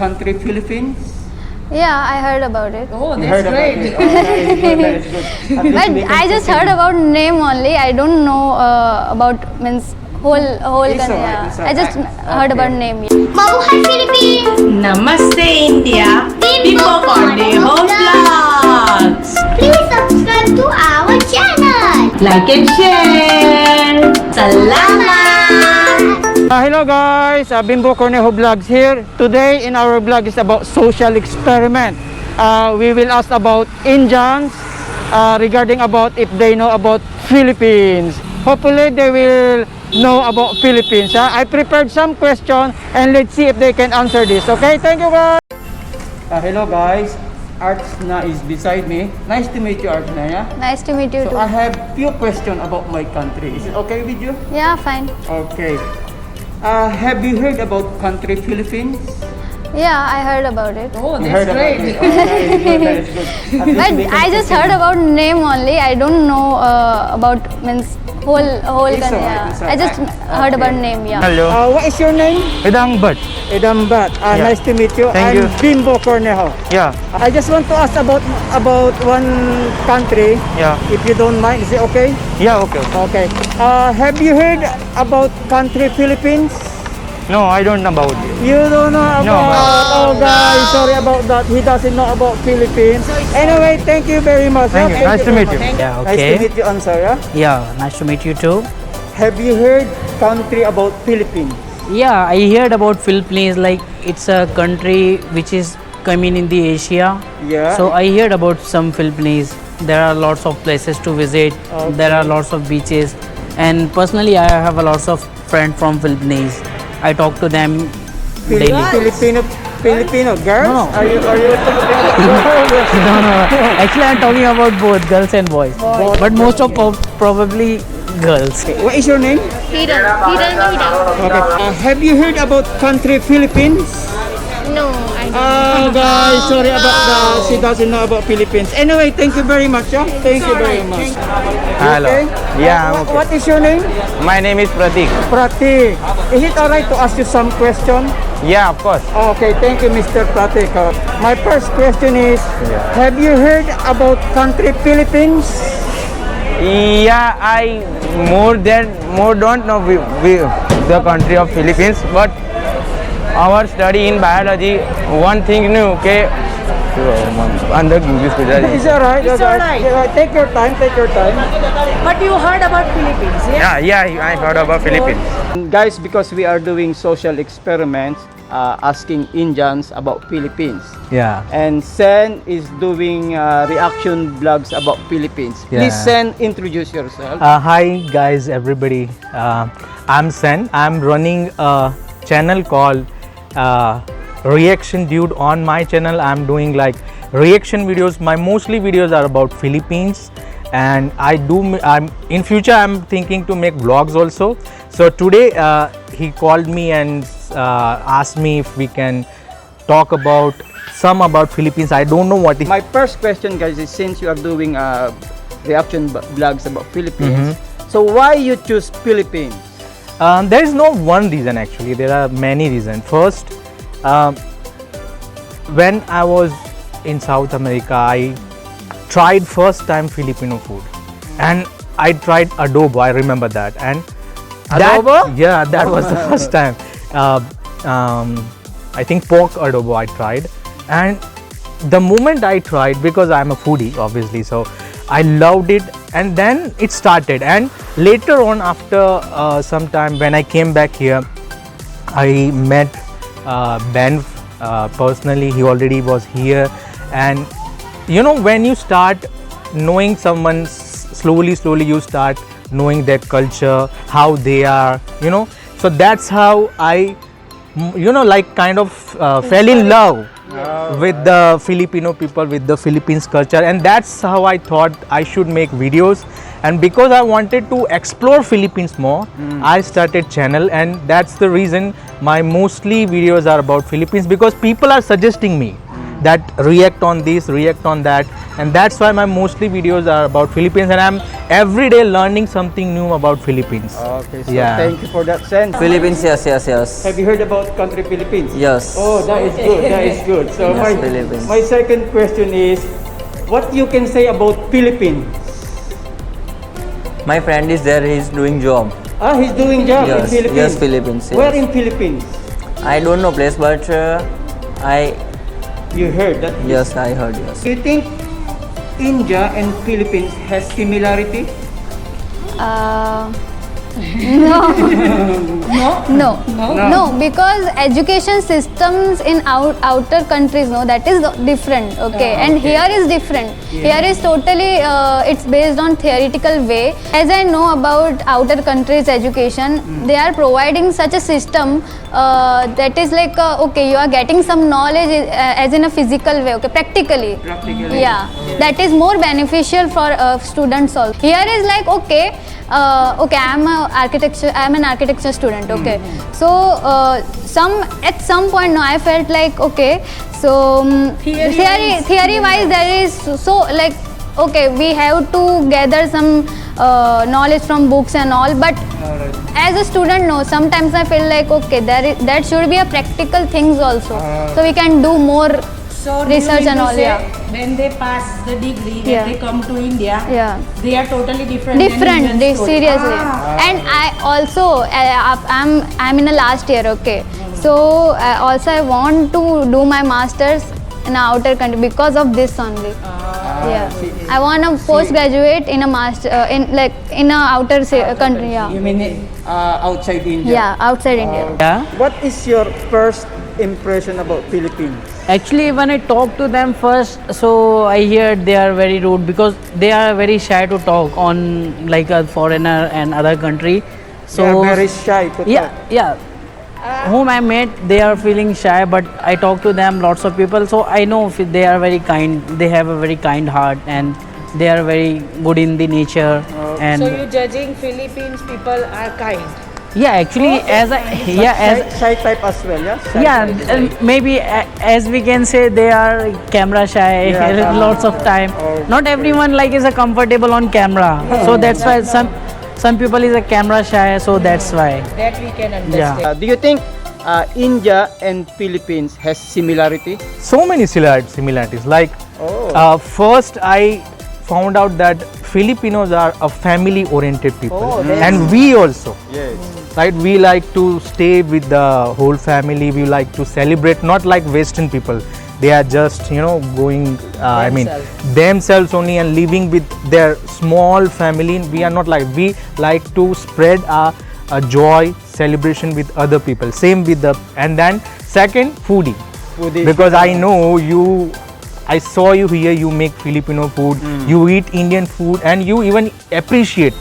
country Philippines? Yeah, I heard about it. Oh, You that's heard about great. it. Okay, good, that is good. At least But we can I just proceed. heard about name only. I don't know about means whole It's country. alright, it's I just alright. heard about Okay. name. Mabuhay Philippines! Namaste India. Bimbo Cornejo Vlogs. Please subscribe to our channel! Like and share. Salamat. Hello guys, Bimbo Cornejo Vlogs here. Today in our vlog is about social experiment. We will ask about Indians regarding about if they know about Philippines. Hopefully they will know about Philippines. I prepared some questions and let's see if they can answer this. Okay, thank you guys. Hello guys, Artsna is beside me. Nice to meet you, Artsna. Yeah? Nice to meet you So too. I have few questions about my country. Is it okay with you? Yeah, fine. Okay. Have you heard about country Philippines? Yeah, I heard about it. Oh, You that's heard about it. great. Okay, good, that is good. At least But we can I just proceed. heard about name only. I don't know about means whole It's country. alright, it's I just alright. heard about Okay. name. Yeah. Hello. What is your name? Idang Bhatt. Edambat. Yeah. Nice to meet you. Thank I'm you. Bimbo Cornejo. Yeah. I just want to ask about one country. Yeah. If you don't mind, is it okay? Yeah. Okay. Okay. Have you heard about country Philippines? No, I don't know about it. You don't know about. No. Oh, guys, sorry about that. He doesn't know about Philippines. Anyway, thank you very much. Thank you. Nice to very meet you. much. Yeah, Nice to okay. meet you, Ansar. Yeah? Yeah, nice to meet you too. Have you heard country about Philippines? Yeah, I heard about Philippines, like it's a country which is coming in the Asia. Yeah. So I heard about some Philippines. There are lots of places to visit. Okay. There are lots of beaches. And personally, I have a lots of friends from Philippines. I talk to them daily. Filipino girls? No. Are you No, no. Actually, I'm talking about both girls and boys. But most of probably girls. What is your name? Hiran. Okay. Have you heard about country Philippines? No, I don't. Oh guys, sorry about that. She doesn't know about Philippines. Anyway, thank you very much. Yeah? Thank you very much. Hello. Okay? Yeah, I'm okay. What is your name? My name is Pratik. Pratik. Is it alright to ask you some question? Yeah, of course. Okay, thank you, Mr. Pratik. My first question is, have you heard about country Philippines? Yeah, I more don't know the country of Philippines, but our study in biology, one thing new, okay. Under English, It's alright. It's alright. Take your time. Take your time. But you heard about Philippines, yeah? Yeah, I heard about Philippines. Guys, because we are doing social experiments, asking Indians about Philippines. Yeah. And Sen is doing reaction vlogs about Philippines. Please, Yeah. Sen, introduce yourself. Hi guys, everybody. I'm Sen. I'm running a channel called Reaction Dude. On my channel, I'm doing like reaction videos. My mostly videos are about Philippines, and I'm in future I'm thinking to make vlogs also. So today he called me and asked me if we can talk about Philippines. I don't know what is. My first question, guys, is since you are doing reaction vlogs about Philippines, so why you choose Philippines? There is no one reason actually. There are many reasons. First, when I was in South America, I tried first time Filipino food, and I tried adobo. I remember that. And Adobo? that was the first time. I think pork adobo I tried, and the moment I tried, because I'm a foodie obviously, so I loved it, and then it started. And later on, after some time, when I came back here, I met Ben personally. He already was here, and you know, when you start knowing someone slowly you start knowing their culture, how they are, you know. So that's how I, you know, like kind of fell in love with the Filipino people, with the Philippines culture, and that's how I thought I should make videos. And because I wanted to explore Philippines more, I started channel, and that's the reason my mostly videos are about Philippines, because people are suggesting me that react on this, react on that, and that's why my mostly videos are about Philippines, and I'm every day learning something new about Philippines. Okay, so Yeah. thank you for that sense. Philippines, yes. Have you heard about country Philippines? Yes. Oh, that is good. That is good. So Yes, Philippines. my second question is, what you can say about Philippines? My friend is there, he's doing job. Ah, he's doing job in Yes, Philippines. yes, Philippines, yes. Where in Philippines? I don't know place, but You heard that? yes, I heard, yes. Do you think India and Philippines has similarity? No, because education systems in outer countries, no, that is different, okay, and here is different. Here is totally, it's based on theoretical way. As I know about outer countries education, they are providing such a system that is like, okay, you are getting some knowledge as in a physical way, okay, practically. Yeah, that is more beneficial for students also. Here is like, okay, I'm an architecture student, okay. So at some point, no, I felt like, okay, so theory wise there is so like, okay, we have to gather some knowledge from books and all, but as a student, no, sometimes I feel like, okay, that should be a practical things also, so we can do more So research and all. Yeah. When they pass the degree, Yeah. when they come to India, Yeah. they are totally different. Different, than Indian students. seriously. And I also, I'm in a last year, okay. So also I want to do my masters in a outer country because of this only. Yeah, I want to postgraduate in a master in a outer country. Yeah, You mean outside India? yeah, outside India. Yeah. What is your first impression about Philippines? Actually, when I talk to them first, so I hear they are very rude because they are very shy to talk on like a foreigner and other country. So They are very shy to yeah, talk. yeah. Whom I met, they are feeling shy, but I talk to them, lots of people, so I know if they are very kind. They have a very kind heart, and they are very good in the nature. And So you judging Philippines people are kind. yeah, actually, as I Shy type as well, yeah? Shy yeah, type. maybe as we can say, they are camera shy. Yeah. Lots of time. Not everyone like is a comfortable on camera, so that's why some people is a camera shy. So that's why. That we can understand. Yeah. Do you think India and Philippines has similarity? So many similarities. Like first, I found out that Filipinos are a family-oriented people, and we also. Yes. Right, we like to stay with the whole family. We like to celebrate, not like Western people. They are just going themselves only and living with their small family. We are not like, we like to spread a joy celebration with other people. Same with and then second, foodie. Because I know I saw you here, you make Filipino food, you eat Indian food, and you even appreciate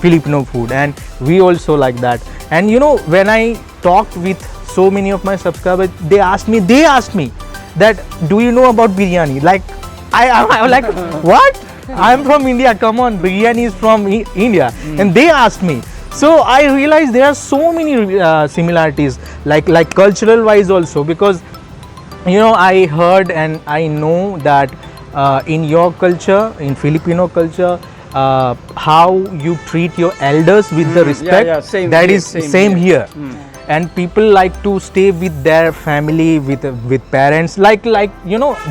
Filipino food, and we also like that. And when I talked with so many of my subscribers, they asked me that, do you know about biryani? Like I was like, what? I'm from India, come on, biryani is from India. And they asked me. So I realized there are so many similarities, like cultural wise also, because I heard and I know that in your culture, in Filipino culture, how you treat your elders with the respect, same that here, is same same here. And people like to stay with their family, with parents, like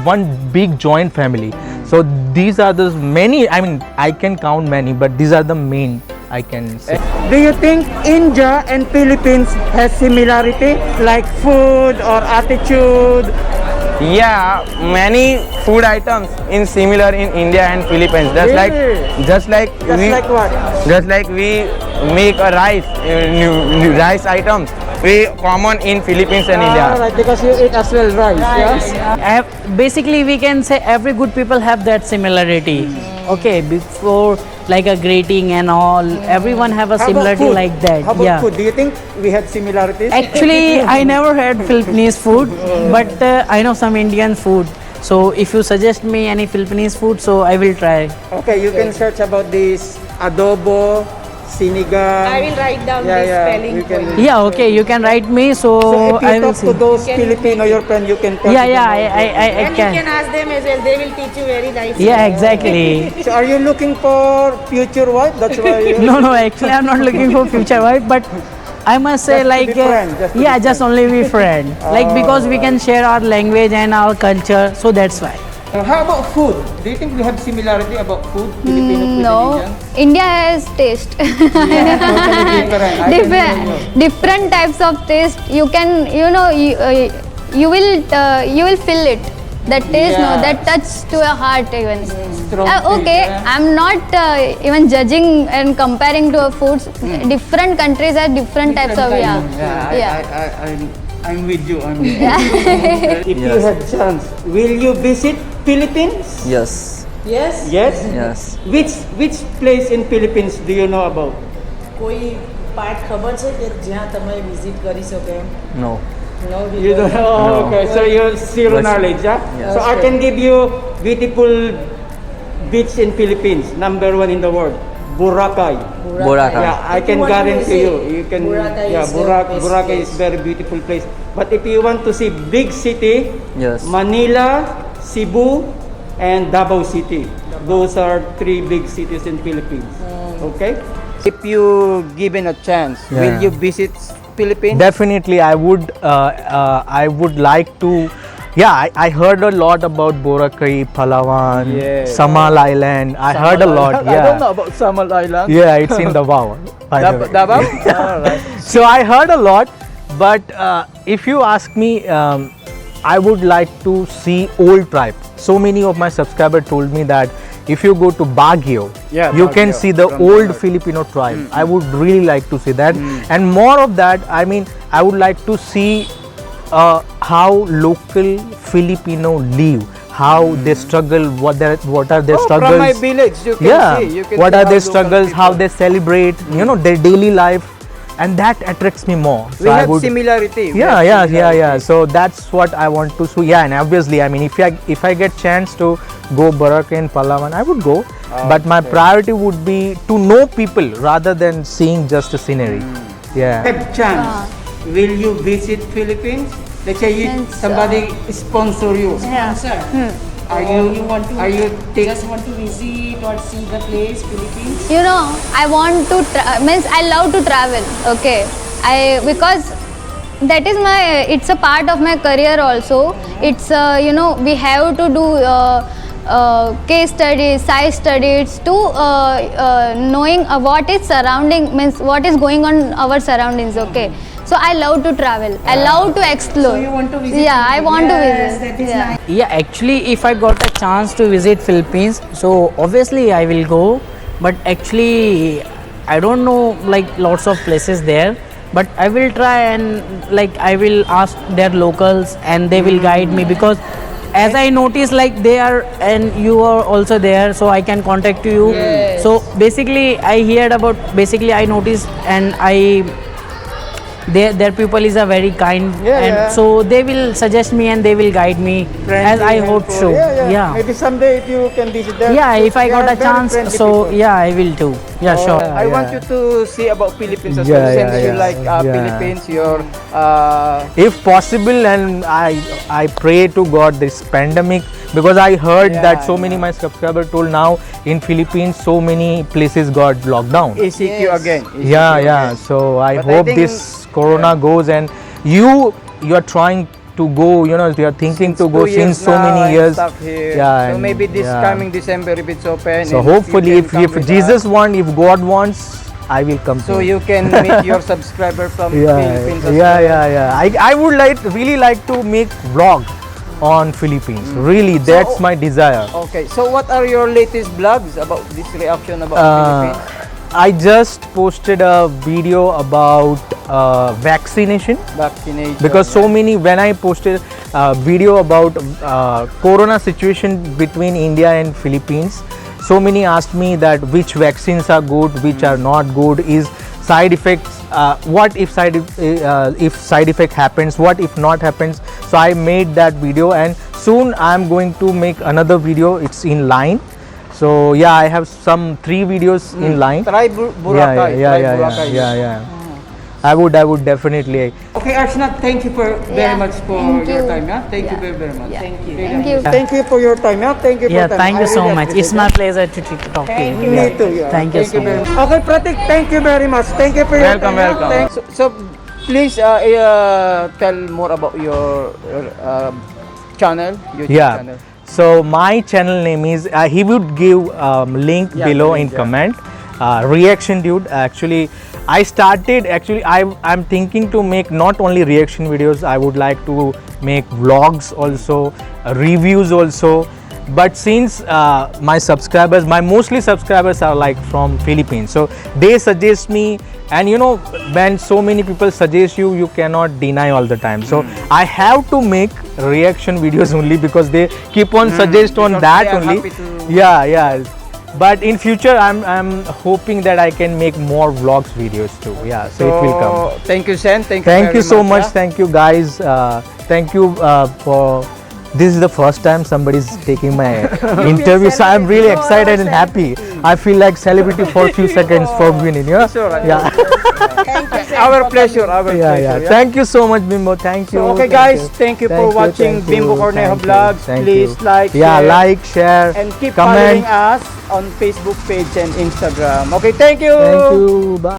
one big joint family. So these are the many, I mean I can count many, but these are the main I can say. Do you think India and Philippines has similarity, like food or attitude? Yeah, many food items in similar in India and Philippines. Really? Just like what? Just like we make a rice items. We common in Philippines and India. Right, because you eat as well rice, yeah? Basically, we can say every good people have that similarity. Okay, before like a greeting and all, everyone have a How about similarity food? like that. How about Yeah. food? Do you think we had similarities? Actually, I never had Philippines food, but I know some Indian food. So if you suggest me any Philippines food, so I will try. Okay, you can search about this adobo, Sinigang. I will write down Yeah, this yeah, spelling we for can- you. Yeah, okay, you can write me. So, So if you I will talk see. to those Filipino your friend, you can tell Yeah, them yeah, all I And you can. can ask them as well. They will teach you very nicely. Yeah, exactly. So are you looking for future wife? That's why you No, actually, I'm not looking for future wife, but I must say, Just to like, be friend, just to yeah, be just only be friend. Like, because we can share our language and our culture, so that's why. How about food? Do you think we have similarity about food? Filipino food No, and India has taste. Indian? Totally different. I can hear you. different types of taste. You can, you will feel it. That taste, no, Yeah. that touch to your heart even. Strong Okay, taste, I'm not even judging and comparing to foods. Different countries have different types of I'm with you. I'm with you. If you Yes. had chance, will you visit Philippines? Yes. Yes. Yes. Yes. Which place in Philippines do you know about? કોઈ part ખબર છે કે જ્યાં તમે visit કરી શકો એમ? No. No, You don't know. Oh, No. okay, so you zero What's- knowledge, yeah? Yeah. So I can give you beautiful beach in Philippines, number 1 in the world, Boracay. Boracay. Yeah, I If can you want to guarantee you. visit, You can. Boracay Yeah, is the best Boracay is place. very beautiful place. But if you want to see big city, Yes. Manila, Cebu, and Davao City. Those are 3 big cities in Philippines. Okay. If you given a chance, Yeah. will you visit Philippines? Definitely, I would like to. Yeah, I heard a lot about Boracay, Palawan, Yeah. Samal Island. I heard a lot. I don't know Yeah, about Samal Island. yeah, it's in Davao. by the way. Davao? Alright. So I heard a lot, but if you ask me, I would like to see old tribe. So many of my subscribers told me that if you go to Baguio, Yeah, you can Baguio, see the from old Baguio. Filipino tribe. I would really like to see that, and more of that. I mean, I would like to see how local Filipino live, how they struggle, what are their struggles. From my village, you can Yeah, see. You can what see are how their local struggles, how people- they celebrate, their daily life, and that attracts me more. So We I have would, similarity. We yeah, have yeah, similarity. yeah. So that's what I want to see. Yeah, and obviously, I mean, if I get chance to go Boracay and Palawan, I would go. But my priority would be to know people rather than seeing just the scenery. Yeah. Have chance, will you visit Philippines? Let's say Yes, somebody sponsor you. Sir, Are you want to are you take just want to visit or see the place, Philippines? I want to means I love to travel. Okay, because that is it's a part of my career also. It's we have to do case studies, side studies to knowing what is surrounding, means what is going on our surroundings. Okay, so I love to travel. I love to explore. So you want to visit? Yeah, I want to Yes, visit. that is Yeah. nice. Yeah, actually, if I got a chance to visit Philippines, so obviously I will go. But actually, I don't know like lots of places there. But I will try and like I will ask their locals and they will guide me, because as I notice like they are and you are also there, so I can contact you. Yes. So basically, I heard about. Basically, I noticed and their people is a very kind, Yeah, and yeah. so they will suggest me and they will guide me as friendly, I hope helpful? so. Yeah. Maybe someday if you can visit them. Yeah, if I they got are a very chance, friendly so people. yeah, I will too. Yeah, sure. I want you to see about Philippines as well. Yeah, Since yeah, you yeah. like Yeah. Philippines, your If possible, and I pray to God this pandemic, because I heard Yeah, that so many my subscribers told now in Philippines so many places got locked down. ACQ Yes. again. ACQ Yeah, again. yeah. So I But I hope think- this corona goes, and you are trying to go. You are thinking to go 2 years since so now many and years. stuff here. Yeah, So and- maybe this yeah. coming December if it's open. So and hopefully, you if can come with Jesus us. wants, if God wants, I will come. So to you can meet your subscriber from Philippines as yeah, well. yeah, yeah. I would really like to make vlog on Philippines. Really, that's my desire. Okay, so what are your latest vlogs about this reaction about Philippines? I just posted a video about vaccination, Vaccination. because so many, when I posted a video about corona situation between India and Philippines, so many asked me that which vaccines are good, which are not good, is side effects, what if side effect happens, what if not happens. So I made that video, and soon I am going to make another video. It's in line. So yeah, I have some 3 videos in line. Try Boracay. Yeah, Try Boracay. yeah. I would definitely. Okay, Archana, thank you for very Yeah, much for thank your you. time. Yeah, thank you Yeah. very much. Yeah. Thank you. Thank you. Thank you for your time. Yeah, thank you for Yeah, time. thank I you so really much. appreciate It's my it. pleasure to talk to Thank you. you. Me too. Yeah. Thank you so very much. much. Okay, Pratik, thank you very much. Thank you for your Welcome, time. welcome. Thanks. So, please tell more about your channel. YouTube Yeah. channel. So my channel name is. He would give link Yeah, below the in link, yeah. comment. Reaction dude. Actually, I started. Actually, I'm thinking to make not only reaction videos. I would like to make vlogs also, reviews also. But since my subscribers, my mostly subscribers are like from Philippines, so they suggest me, and you know, when so many people suggest you, you cannot deny all the time. So I have to make reaction videos only because they keep on suggest on because that they are only. happy to- Yeah. But in future, I'm hoping that I can make more vlogs videos too. Yeah, so it will come. Thank you, Sen. Thank you. Thank very you so much. yeah. Thank you guys. Thank you for. This is the first time somebody is taking my interview, so I'm really excited and happy. I feel like celebrity for a few seconds for winning. Yeah. Sure, Yeah. Our pleasure. Our pleasure. Yeah. Thank you so much, Bimbo. Thank you. So, okay, guys, thank you for watching Bimbo Cornejo Vlogs. Please like, Yeah, share, like, share, and keep following comment. us on Facebook page and Instagram. Okay, thank you. Thank you. Bye.